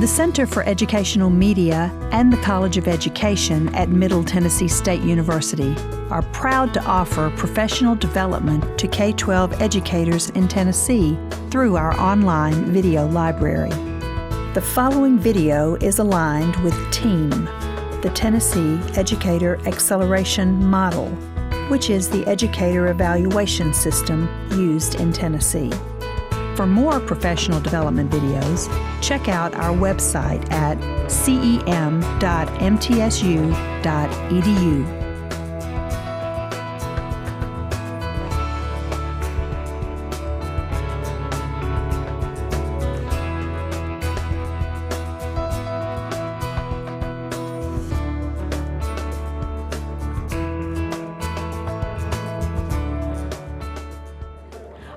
The Center for Educational Media and the College of Education at Middle Tennessee State University are proud to offer professional development to K-12 educators in Tennessee through our online video library. The following video is aligned with TEAM, the Tennessee Educator Acceleration Model, which is the educator evaluation system used in Tennessee. For more professional development videos, check out our website at cem.mtsu.edu.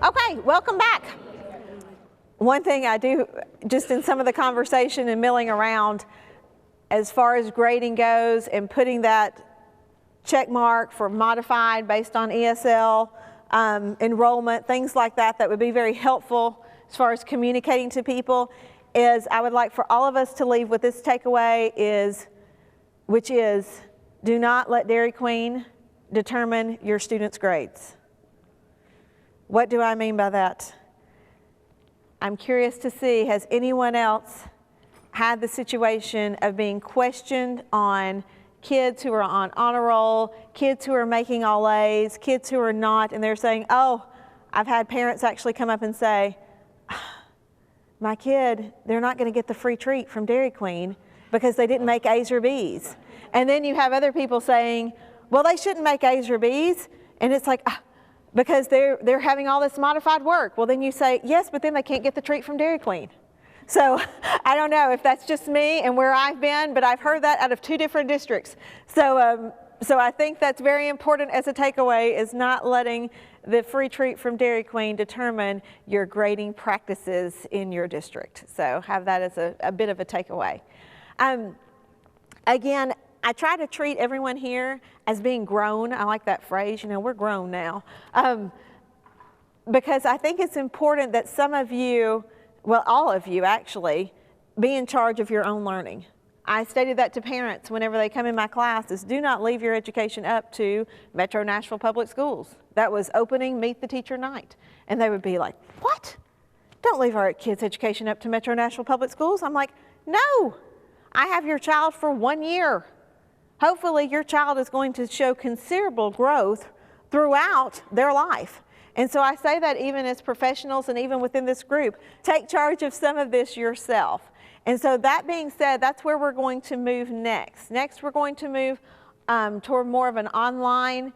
Okay, welcome back. One thing I do, just in some of the conversation and milling around, as far as grading goes and putting that check mark for modified based on ESL, enrollment, things like that, that would be very helpful as far as communicating to people, is I would like for all of us to leave with this takeaway which is, do not let Dairy Queen determine your students' grades. What do I mean by that? I'm curious to see, has anyone else had the situation of being questioned on kids who are on honor roll, kids who are making all A's, kids who are not, and they're saying, oh, I've had parents actually come up and say, my kid, they're not going to get the free treat from Dairy Queen because they didn't make A's or B's. And then you have other people saying, well, they shouldn't make A's or B's. And it's like, because they're having all this modified work. Well, then you say, yes, but then they can't get the treat from Dairy Queen. So I don't know if that's just me and where I've been, but I've heard that out of 2 different districts. So I think that's very important as a takeaway, is not letting the free treat from Dairy Queen determine your grading practices in your district. So have that as a bit of a takeaway. Again, I try to treat everyone here as being grown. I like that phrase, you know, we're grown now. Because I think it's important that some of you, well, all of you actually, be in charge of your own learning. I stated that to parents whenever they come in my classes, do not leave your education up to Metro Nashville Public Schools. That was opening Meet the Teacher night. And they would be like, what? Don't leave our kids' education up to Metro Nashville Public Schools. I'm like, no, I have your child for 1 year. Hopefully your child is going to show considerable growth throughout their life. And so I say that even as professionals and even within this group, take charge of some of this yourself. And so that being said, that's where we're going to move next. Next, we're going to move toward more of an online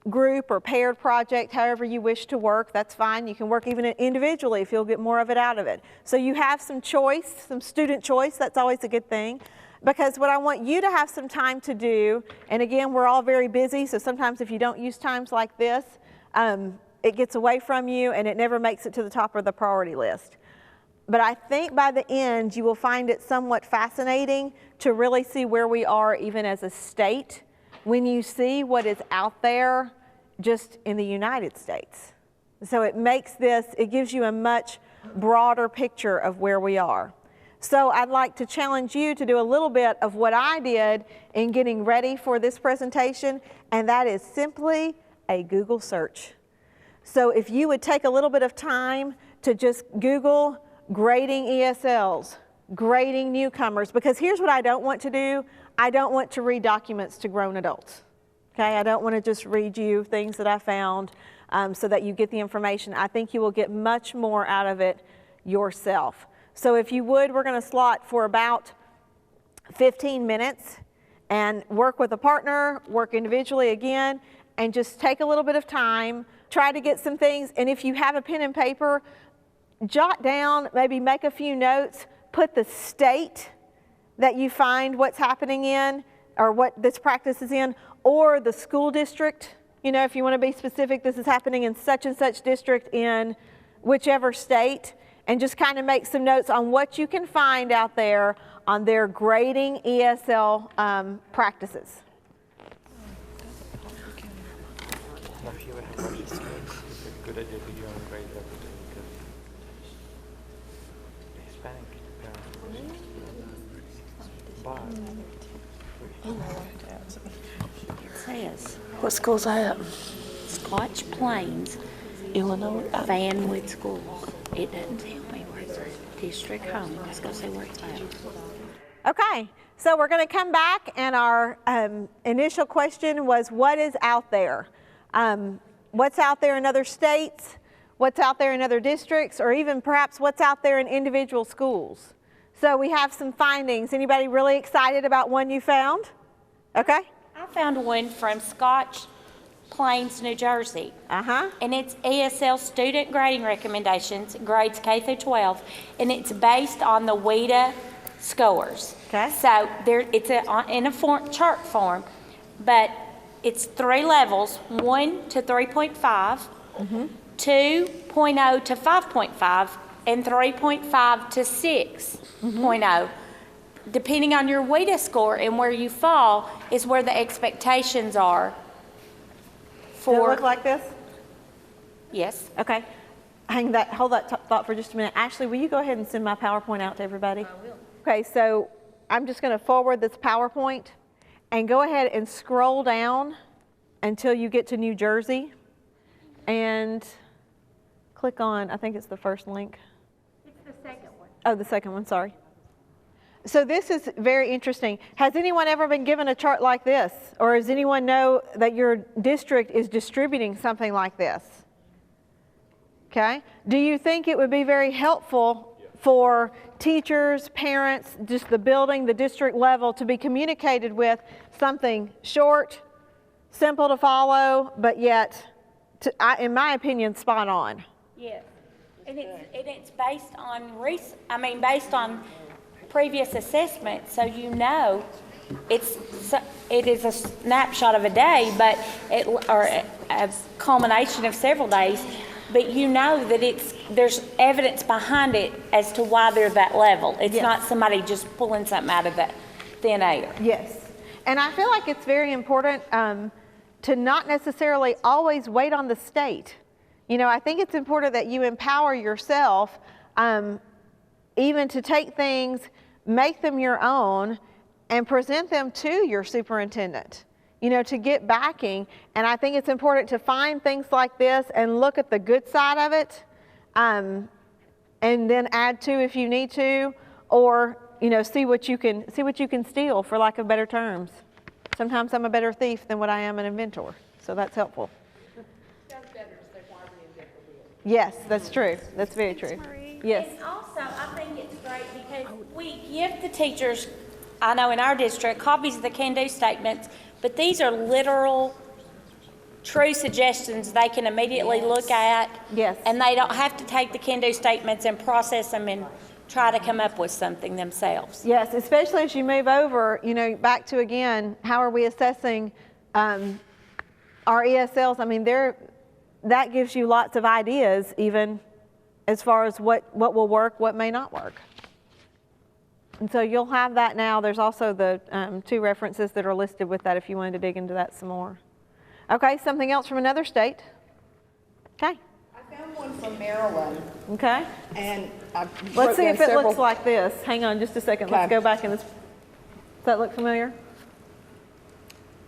group or paired project, however you wish to work. That's fine. You can work even individually if you'll get more of it out of it. So you have some choice, some student choice. That's always a good thing. Because what I want you to have some time to do, and again, we're all very busy, so sometimes if you don't use times like this, it gets away from you and it never makes it to the top of the priority list. But I think by the end, you will find it somewhat fascinating to really see where we are even as a state when you see what is out there just in the United States. So it gives you a much broader picture of where we are. So I'd like to challenge you to do a little bit of what I did in getting ready for this presentation, and that is simply a Google search. So if you would take a little bit of time to just Google grading ESLs, grading newcomers, because here's what I don't want to do. I don't want to read documents to grown adults. Okay, I don't want to just read you things that I found so that you get the information. I think you will get much more out of it yourself. So if you would, we're going to slot for about 15 minutes and work with a partner, work individually again, and just take a little bit of time, try to get some things. And if you have a pen and paper, jot down, maybe make a few notes, put the state that you find what's happening in or what this practice is in, or the school district. You know, if you want to be specific, this is happening in such and such district in whichever state. And just kind of make some notes on what you can find out there on their grading ESL practices. Good idea, video and grade everything. Hispanic Says What school's that? Scotch Plains, Illinois. Vanwood Schools. It doesn't tell me where it's district home. Let's go see where it's at. Okay, so we're going to come back, and our initial question was, what is out there? What's out there in other states? What's out there in other districts? Or even perhaps what's out there in individual schools? So we have some findings. Anybody really excited about one you found? Okay. I found one from Scotch Plains, New Jersey. Uh-huh. And it's ESL student grading recommendations, grades K through 12, and it's based on the WIDA scores. Okay. So it's in a chart form, but it's 3 levels, 1 to 3.5, 2.0 to 5.5, and 3.5 to 6.0. Depending on your WIDA score and where you fall is where the expectations are for. Does it look like this? Yes. Okay. Hold that thought for just a minute. Ashley, will you go ahead and send my PowerPoint out to everybody? I will. Okay, so I'm just going to forward this PowerPoint and go ahead and scroll down until you get to New Jersey and click on, I think it's the first link. It's the second one. Oh, the second one, sorry. So this is very interesting. Has anyone ever been given a chart like this? Or does anyone know that your district is distributing something like this? Okay. Do you think it would be very helpful for teachers, parents, just the building, the district level to be communicated with something short, simple to follow, but yet, in my opinion, spot on? Yes. And it's based on previous assessment, so you know it is a snapshot of a day, but or a culmination of several days, but you know that there's evidence behind it as to why they're that level. It's not somebody just pulling something out of the thin air. Yes, and I feel like it's very important to not necessarily always wait on the state. You know, I think it's important that you empower yourself even to take things, make them your own, and present them to your superintendent, you know, to get backing. And I think it's important to find things like this and look at the good side of it, and then add to if you need to, or, you know, see what you can steal, for lack of better terms. Sometimes I'm a better thief than what I am an inventor, so that's helpful. Yes, that's true. That's very true. Yes. And also, I think it's great because we give the teachers, I know in our district, copies of the can-do statements, but these are literal, true suggestions they can immediately look at. Yes. And they don't have to take the can-do statements and process them and try to come up with something themselves. Yes, especially as you move over, you know, back to, again, how are we assessing our ESLs? I mean, that gives you lots of ideas, even as far as what will work, what may not work. And so you'll have that now. There's also the 2 references that are listed with that if you wanted to dig into that some more. Okay, something else from another state? Okay. I found one from Maryland. Okay. And Let's see if it looks like this. Hang on just a second. Let's go back and does that look familiar?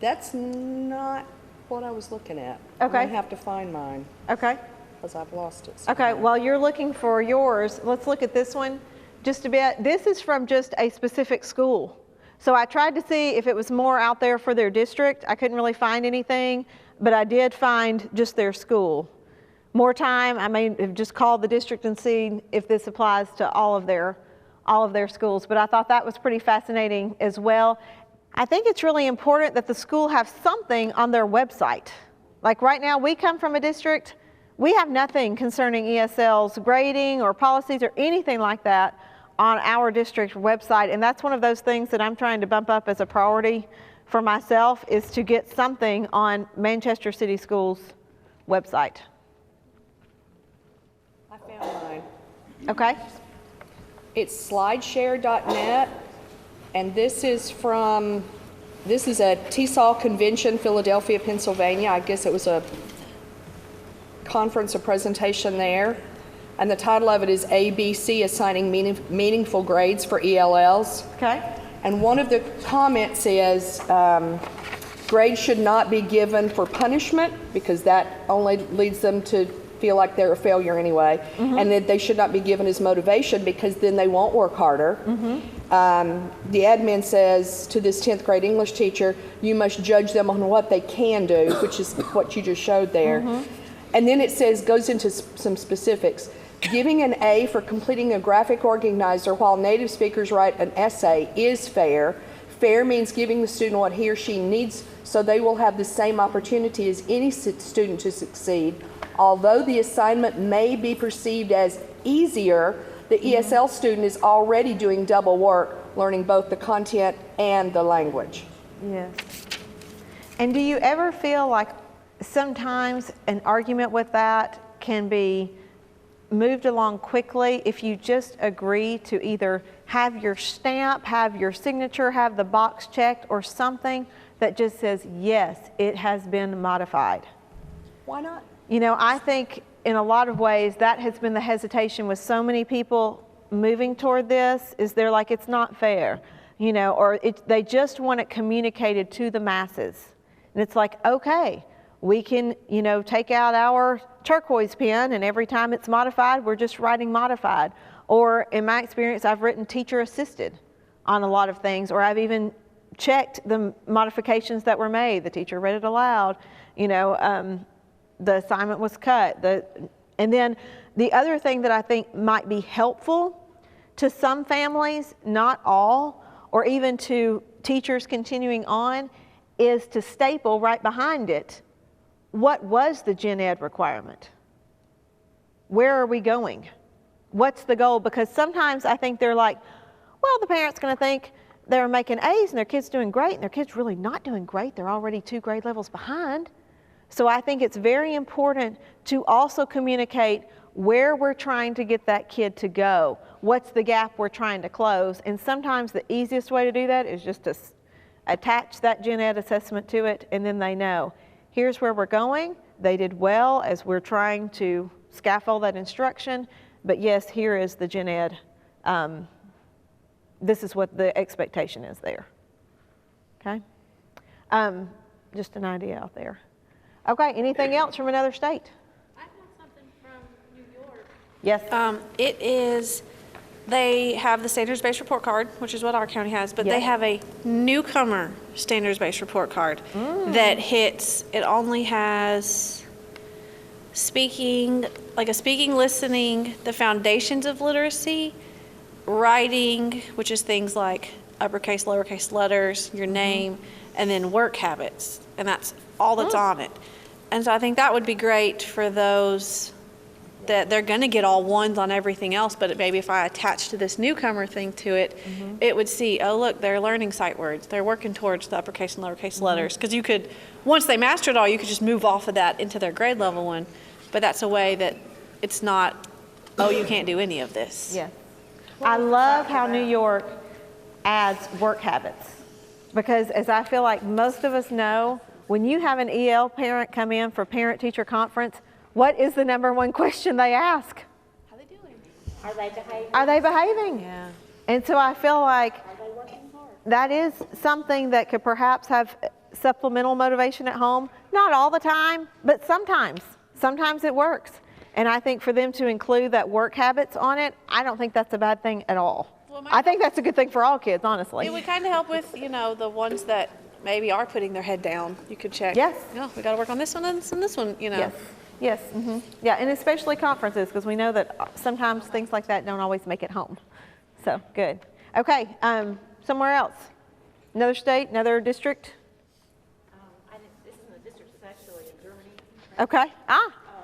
That's not what I was looking at. Okay. I have to find mine Okay. because I've lost it. Okay, while you're looking for yours, let's look at this one just a bit. This is from just a specific school. So I tried to see if it was more out there for their district. I couldn't really find anything, but I did find just their school. More time, I may have just called the district and see if this applies to all of their schools. But I thought that was pretty fascinating as well. I think it's really important that the school have something on their website. Like right now, we come from a district, we have nothing concerning ESL's grading or policies or anything like that on our district website. And that's one of those things that I'm trying to bump up as a priority for myself, is to get something on Manchester City Schools' website. I found mine. Okay? It's slideshare.net, and this is a TESOL convention, Philadelphia, Pennsylvania. I guess it was a conference, a presentation there. and the title of it is ABC, Assigning Meaningful Grades for ELLs. Okay. And one of the comments is, grades should not be given for punishment, because that only leads them to feel like they're a failure anyway. And that they should not be given as motivation, because then they won't work harder. The admin says to this 10th grade English teacher, you must judge them on what they can do, which is what you just showed there. And then it says, goes into some specifics. Giving an A for completing a graphic organizer while native speakers write an essay is fair. Fair means giving the student what he or she needs so they will have the same opportunity as any student to succeed. Although the assignment may be perceived as easier, the ESL student is already doing double work, learning both the content and the language. Yes. And do you ever feel like sometimes an argument with that can be moved along quickly if you just agree to either have your stamp, have your signature, have the box checked, or something that just says, yes, it has been modified? Why not? You know, I think in a lot of ways that has been the hesitation with so many people moving toward this, is they're like, it's not fair, you know, or they just want it communicated to the masses. And it's like, okay, we can, you know, take out our turquoise pen, and every time it's modified, we're just writing modified. Or in my experience, I've written teacher assisted on a lot of things, or I've even checked the modifications that were made. The teacher read it aloud, you know, the assignment was cut. And then the other thing that I think might be helpful to some families, not all, or even to teachers continuing on, is to staple right behind it, what was the gen ed requirement? Where are we going? What's the goal? Because sometimes I think they're like, well, the parent's going to think they're making A's and their kid's doing great, and their kid's really not doing great. They're already 2 grade levels behind. So I think it's very important to also communicate where we're trying to get that kid to go. What's the gap we're trying to close? And sometimes the easiest way to do that is just to attach that gen ed assessment to it, and then they know, here's where we're going. They did well as we're trying to scaffold that instruction, but yes, here is the gen ed. This is what the expectation is there. Okay? Just an idea out there. Okay, anything else from another state? I have something from New York. Yes. It is, they have the standards-based report card, which is what our county has, but Yes. they have a newcomer standards-based report card that hits, it only has speaking, like a speaking, listening, the foundations of literacy, writing, which is things like uppercase, lowercase letters, your name, and then work habits, and that's all that's on it. And so I think that would be great for those that they're going to get all ones on everything else, but maybe if I attach to this newcomer thing to it, it would see, oh, look, they're learning sight words. They're working towards the uppercase and lowercase letters. Because you could, once they master it all, you could just move off of that into their grade level one. But that's a way that it's not, oh, you can't do any of this. Yes. I love how New York adds work habits, because as I feel like most of us know, when you have an EL parent come in for parent-teacher conference, what is the #1 question they ask? How are they doing? Are they behaving? Are they behaving? Yeah. And so I feel like Are they working hard? that is something that could perhaps have supplemental motivation at home. Not all the time, but sometimes. Sometimes it works. And I think for them to include that work habits on it, I don't think that's a bad thing at all. Well, I think that's a good thing for all kids, honestly. It would kind of help with, you know, the ones that maybe are putting their head down. You could check. Yes. Oh, we got to work on this one and this one, you know. Yes, yes, yeah, and especially conferences, because we know that sometimes things like that don't always make it home. So, good. Okay, somewhere else? Another state, another district? This is a district that's actually in Germany. Okay,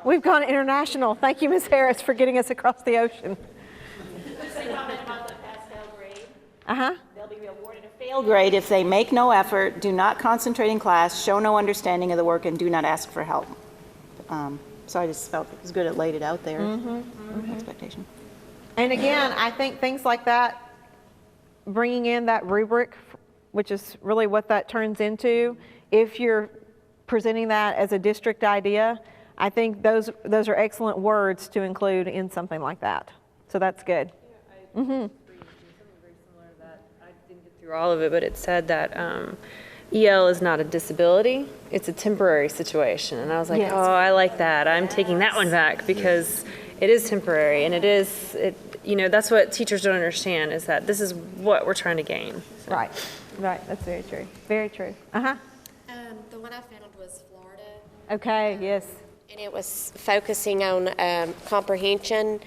we've gone international. Thank you, Ms. Harris, for getting us across the ocean. They comment about the pass-fail grade. Uh-huh. They'll be awarded a fail grade if they make no effort, do not concentrate in class, show no understanding of the work, and do not ask for help. So I just felt it was good it laid it out there. Expectation. And again, I think things like that, bringing in that rubric, which is really what that turns into, if you're presenting that as a district idea, I think those are excellent words to include in something like that. So that's good. Something very similar to that. I didn't get through all of it, but it said that EL is not a disability, it's a temporary situation. And I was like, Yes. oh, I like that. I'm taking that one back because it is temporary, and that's what teachers don't understand, is that this is what we're trying to gain. So. Right, that's very true. Very true. Uh-huh. The one I found was Florida, Okay, yes. and it was focusing on comprehension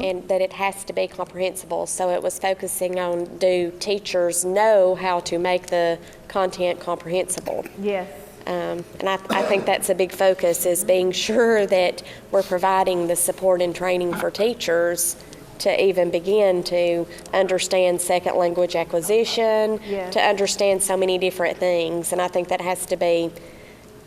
and that it has to be comprehensible. So it was focusing on, do teachers know how to make the content comprehensible? Yes. And I think that's a big focus, is being sure that we're providing the support and training for teachers to even begin to understand second language acquisition, Yes. to understand so many different things. And I think that has to be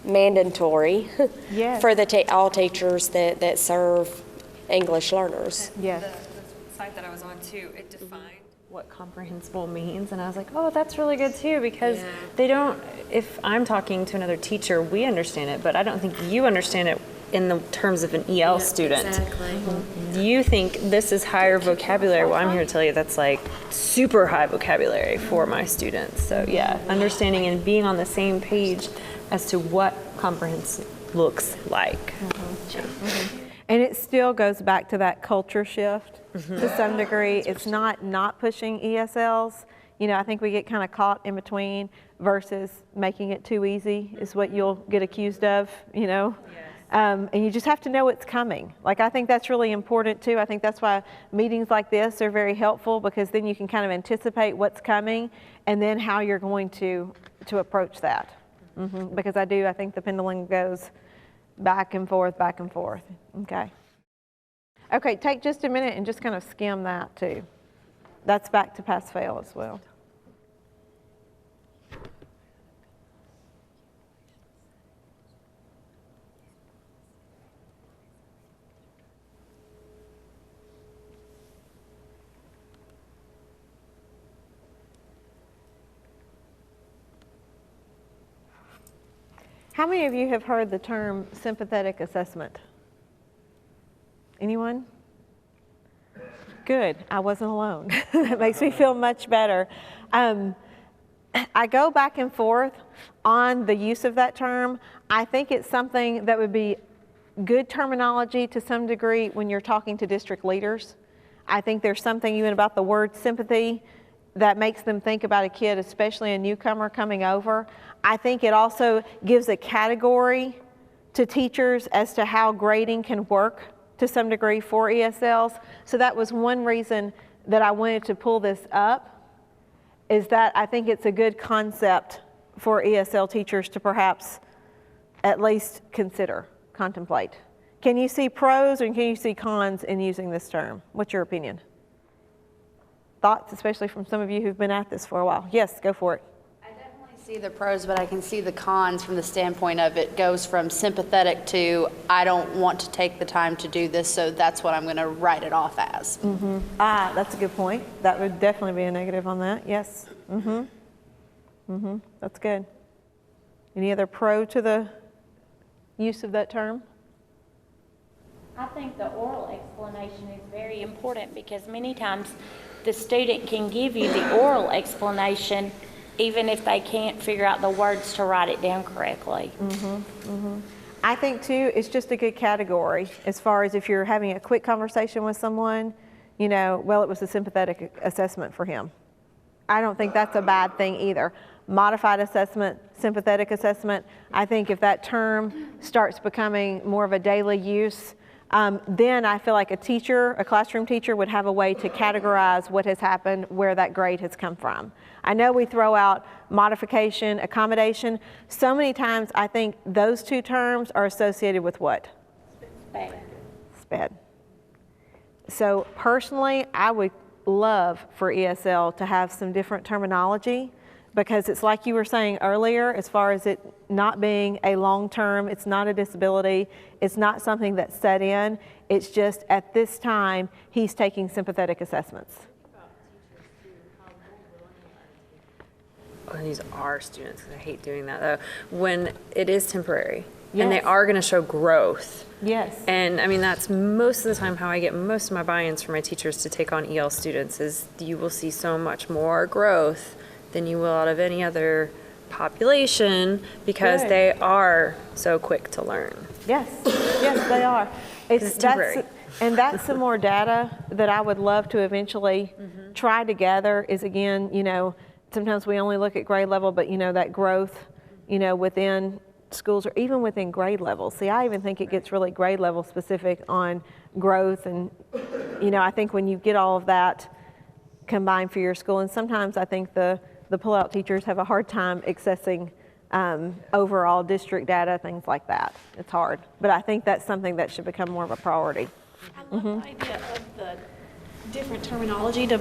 mandatory Yes. for all teachers that serve English learners. Yes. The site that I was on too, it defined what comprehensible means, and I was like, oh, that's really good too, because they don't, if I'm talking to another teacher, we understand it, but I don't think you understand it in the terms of an EL student. Exactly. You think this is higher vocabulary. Well, I'm here to tell you that's like super high vocabulary for my students. So yeah, understanding and being on the same page as to what comprehensive looks like. And it still goes back to that culture shift to some degree. It's not pushing ESLs. I think we get kind of caught in between versus making it too easy is what you'll get accused of, And you just have to know it's coming. Like, I think that's really important too. I think that's why meetings like this are very helpful, because then you can kind of anticipate what's coming and then how you're going to approach that. Because I think the pendulum goes back and forth, back and forth. Okay, take just a minute and just kind of skim that too. That's back to pass fail as well. How many of you have heard the term sympathetic assessment? Anyone? Good, I wasn't alone. That makes me feel much better. I go back and forth on the use of that term. I think it's something that would be good terminology to some degree when you're talking to district leaders. I think there's something even about the word sympathy that makes them think about a kid, especially a newcomer coming over. I think it also gives a category to teachers as to how grading can work to some degree for ESLs. So that was one reason that I wanted to pull this up, is that I think it's a good concept for ESL teachers to perhaps at least contemplate. Can you see pros and can you see cons in using this term? What's your opinion? Thoughts, especially from some of you who've been at this for a while. Yes, go for it. I definitely see the pros, but I can see the cons from the standpoint of it goes from sympathetic to, I don't want to take the time to do this, so that's what I'm going to write it off as. That's a good point. That would definitely be a negative on that. Yes. That's good. Any other pro to the use of that term? I think the oral explanation is very important, because many times the student can give you the oral explanation even if they can't figure out the words to write it down correctly. I think too, it's just a good category as far as if you're having a quick conversation with someone, well, it was a sympathetic assessment for him. I don't think that's a bad thing either. Modified assessment, sympathetic assessment, I think if that term starts becoming more of a daily use, then I feel like a classroom teacher would have a way to categorize what has happened, where that grade has come from. I know we throw out modification, accommodation. So many times I think those two terms are associated with what? SPED. So personally, I would love for ESL to have some different terminology, because it's like you were saying earlier, as far as it not being a long-term, it's not a disability, it's not something that's set in, it's just at this time, he's taking sympathetic assessments. And these are students, 'cause I hate doing that though. When it is temporary, and they Yes. are going to show growth. Yes. And I mean, that's most of the time how I get most of my buy-ins from my teachers to take on EL students is you will see so much more growth than you will out of any other population because Good. they are so quick to learn. Yes, yes, they are. It's temporary. And that's some more data that I would love to eventually try together is, again, you know, sometimes we only look at grade level, but, you know, that growth, you know, within schools or even within grade levels. See, I even think it gets really grade level specific on growth. And, you know, I think when you get all of that combined for your school, and sometimes I think the pull-out teachers have a hard time accessing overall district data, things like that. It's hard. But I think that's something that should become more of a priority. I love the idea of the different terminology to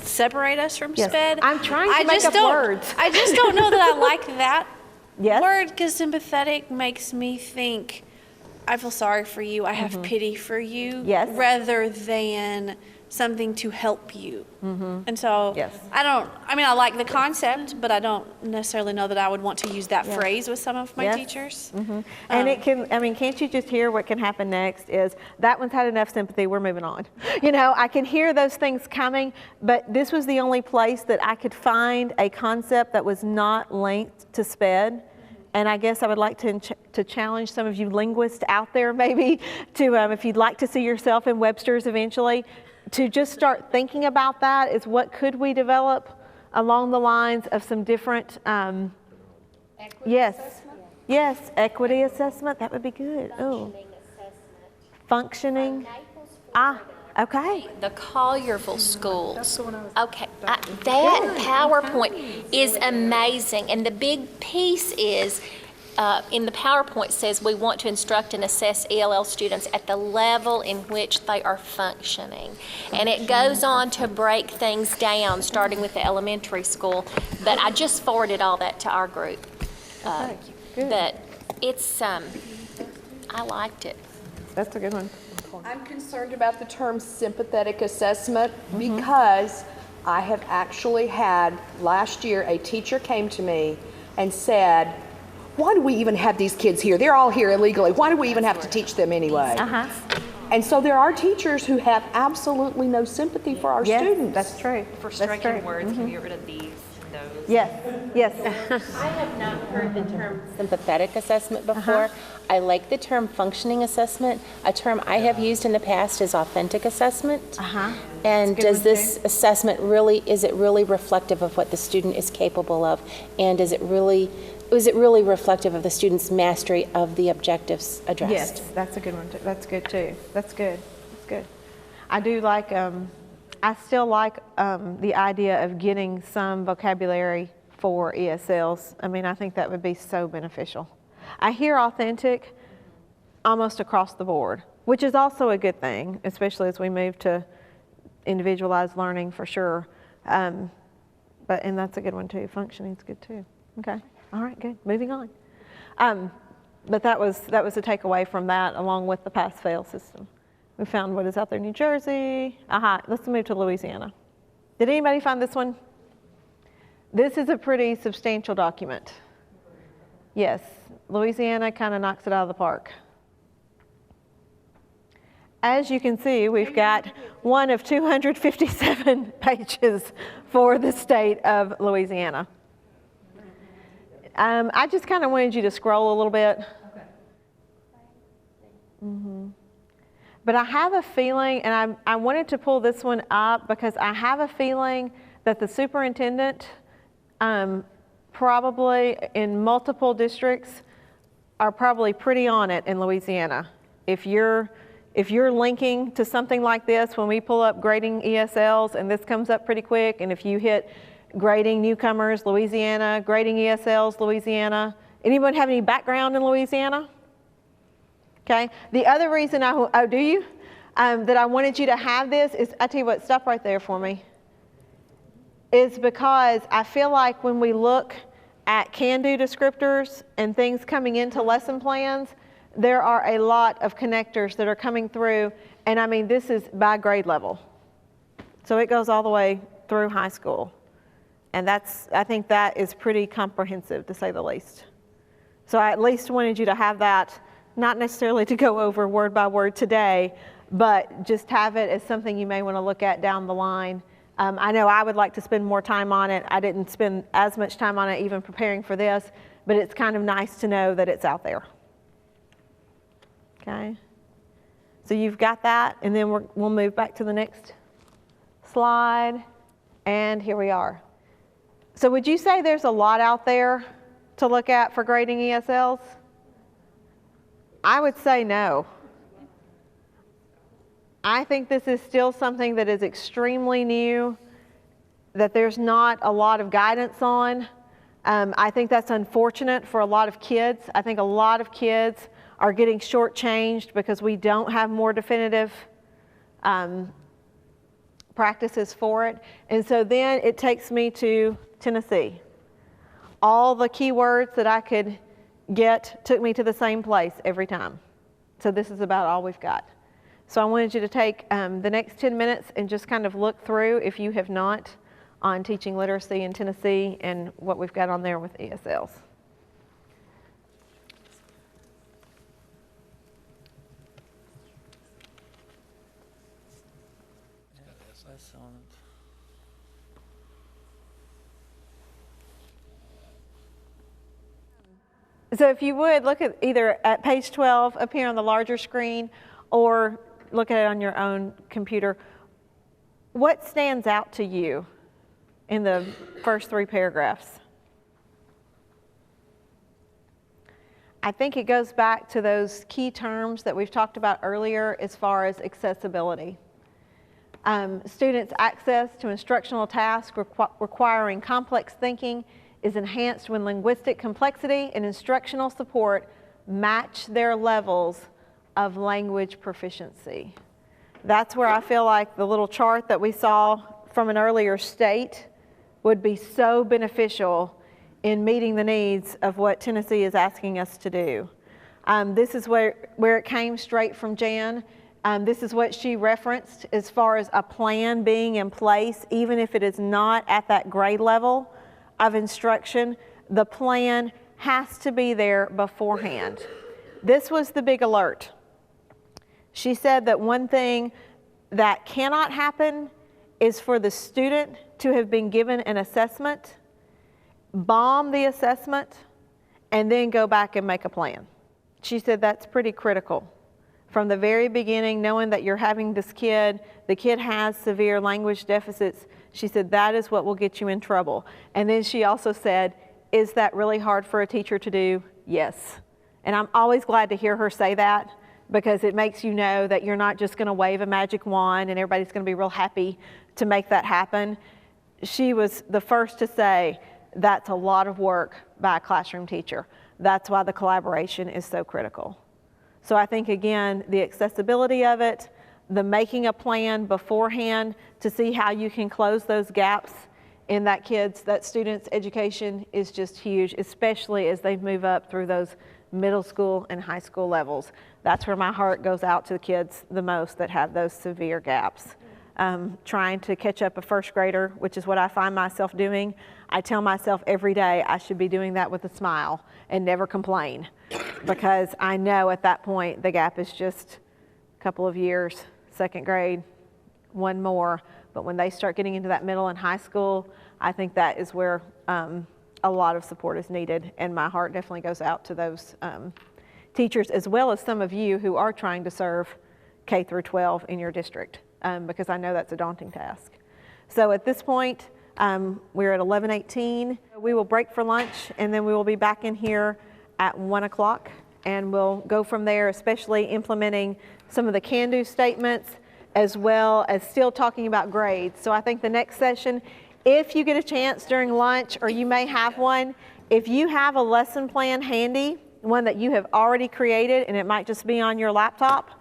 separate us from Yes. SPED. I'm trying to I make just up don't- words. I just don't know that I like that Yes. word because sympathetic makes me think I feel sorry for you, I have pity for you, Yes. rather than something to help you. And so Yes. I mean, I like the concept, but I don't necessarily know that I would want to use that phrase with some of my Yes. teachers. And it can, I mean, can't you just hear what can happen next is that one's had enough sympathy, we're moving on. You know, I can hear those things coming, but this was the only place that I could find a concept that was not linked to SPED. And I guess I would like to challenge some of you linguists out there maybe to, if you'd like to see yourself in Webster's eventually, to just start thinking about that is what could we develop along the lines of some different, yes, equity assessment, that would be good. Oh, functioning. Okay. The Collierville schools. Okay, that PowerPoint is amazing, and the big piece is, in the PowerPoint says we want to instruct and assess ELL students at the level in which they are functioning. And it goes on to break things down, starting with the elementary school. But I just forwarded all that to our group. But it's, I liked it. That's a good one. I'm concerned about the term sympathetic assessment because I have actually had, last year, a teacher came to me and said, why do we even have these kids here? They're all here illegally. Why do we even have to teach them anyway? And so there are teachers who have absolutely no sympathy for our students. That's true. For That's striking true. words, can we get rid of these and those? Yes. I have not heard the term sympathetic assessment before. I like the term functioning assessment. A term I have used in the past is authentic assessment. And does this assessment is it really reflective of what the student is capable of? And is it really reflective of the student's mastery of the objectives addressed? Yes, that's a good one too. That's good too. That's good. That's good. I do like, I still like the idea of getting some vocabulary for ESLs. I mean, I think that would be so beneficial. I hear authentic almost across the board, which is also a good thing, especially as we move to individualized learning for sure. And that's a good one too. Functioning is good too. Okay. All right, good. Moving on. But that was a takeaway from that, along with the pass-fail system. We found what is out there in New Jersey. Let's move to Louisiana. Did anybody find this one? This is a pretty substantial document. Yes, Louisiana kind of knocks it out of the park. As you can see, we've got one of 257 pages for the state of Louisiana. I just kind of wanted you to scroll a little bit. But I have a feeling, and I wanted to pull this one up because I have a feeling that the superintendent probably in multiple districts are probably pretty on it in Louisiana. If you're linking to something like this, when we pull up grading ESLs and this comes up pretty quick, and if you hit grading newcomers, Louisiana, grading ESLs, Louisiana, anyone have any background in Louisiana? Okay, the other reason that I wanted you to have this is, I tell you what, stop right there for me, is because I feel like when we look at can-do descriptors and things coming into lesson plans, there are a lot of connectors that are coming through, and I mean, this is by grade level. So it goes all the way through high school. And I think that is pretty comprehensive, to say the least. So I at least wanted you to have that, not necessarily to go over word by word today, but just have it as something you may want to look at down the line. I know I would like to spend more time on it. I didn't spend as much time on it even preparing for this, but it's kind of nice to know that it's out there. Okay? So you've got that, and then we'll move back to the next slide, and here we are. So would you say there's a lot out there to look at for grading ESLs? I would say no. I think this is still something that is extremely new, that there's not a lot of guidance on. I think that's unfortunate for a lot of kids. I think a lot of kids are getting shortchanged because we don't have more definitive practices for it. And so then it takes me to Tennessee. All the keywords that I could get took me to the same place every time. So this is about all we've got. So I wanted you to take the next 10 minutes and just kind of look through, if you have not, on teaching literacy in Tennessee and what we've got on there with ESLs. So if you would, look at either at page 12 up here on the larger screen, or look at it on your own computer. What stands out to you in the first 3 paragraphs? I think it goes back to those key terms that we've talked about earlier as far as accessibility. Students' access to instructional tasks requiring complex thinking is enhanced when linguistic complexity and instructional support match their levels of language proficiency. That's where I feel like the little chart that we saw from an earlier state would be so beneficial in meeting the needs of what Tennessee is asking us to do. This is where it came straight from Jan. This is what she referenced as far as a plan being in place, even if it is not at that grade level of instruction. The plan has to be there beforehand. This was the big alert. She said that one thing that cannot happen is for the student to have been given an assessment, bomb the assessment, and then go back and make a plan. She said that's pretty critical. From the very beginning, knowing that you're having this kid, the kid has severe language deficits, she said that is what will get you in trouble. And then she also said, is that really hard for a teacher to do? Yes. And I'm always glad to hear her say that, because it makes you know that you're not just going to wave a magic wand and everybody's going to be real happy to make that happen. She was the first to say that's a lot of work by a classroom teacher. That's why the collaboration is so critical. So I think, again, the accessibility of it, the making a plan beforehand to see how you can close those gaps in that student's education is just huge, especially as they move up through those middle school and high school levels. That's where my heart goes out to the kids the most that have those severe gaps. Trying to catch up a first grader, which is what I find myself doing. I tell myself every day I should be doing that with a smile and never complain, because I know at that point the gap is just a couple of years, second grade, one more. But when they start getting into that middle and high school, I think that is where a lot of support is needed, and my heart definitely goes out to those teachers, as well as some of you who are trying to serve K through 12 in your district, because I know that's a daunting task. So at this point, we're at 11:18. We will break for lunch, and then we will be back in here at 1 o'clock, and we'll go from there, especially implementing some of the can-do statements, as well as still talking about grades. So I think the next session, if you get a chance during lunch, or you may have one, if you have a lesson plan handy, one that you have already created, and it might just be on your laptop,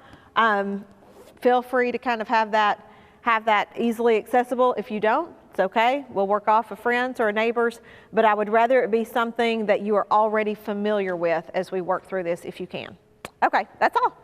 feel free to kind of have that easily accessible. If you don't, it's okay. We'll work off of friends or neighbors, but I would rather it be something that you are already familiar with as we work through this, if you can. Okay, that's all.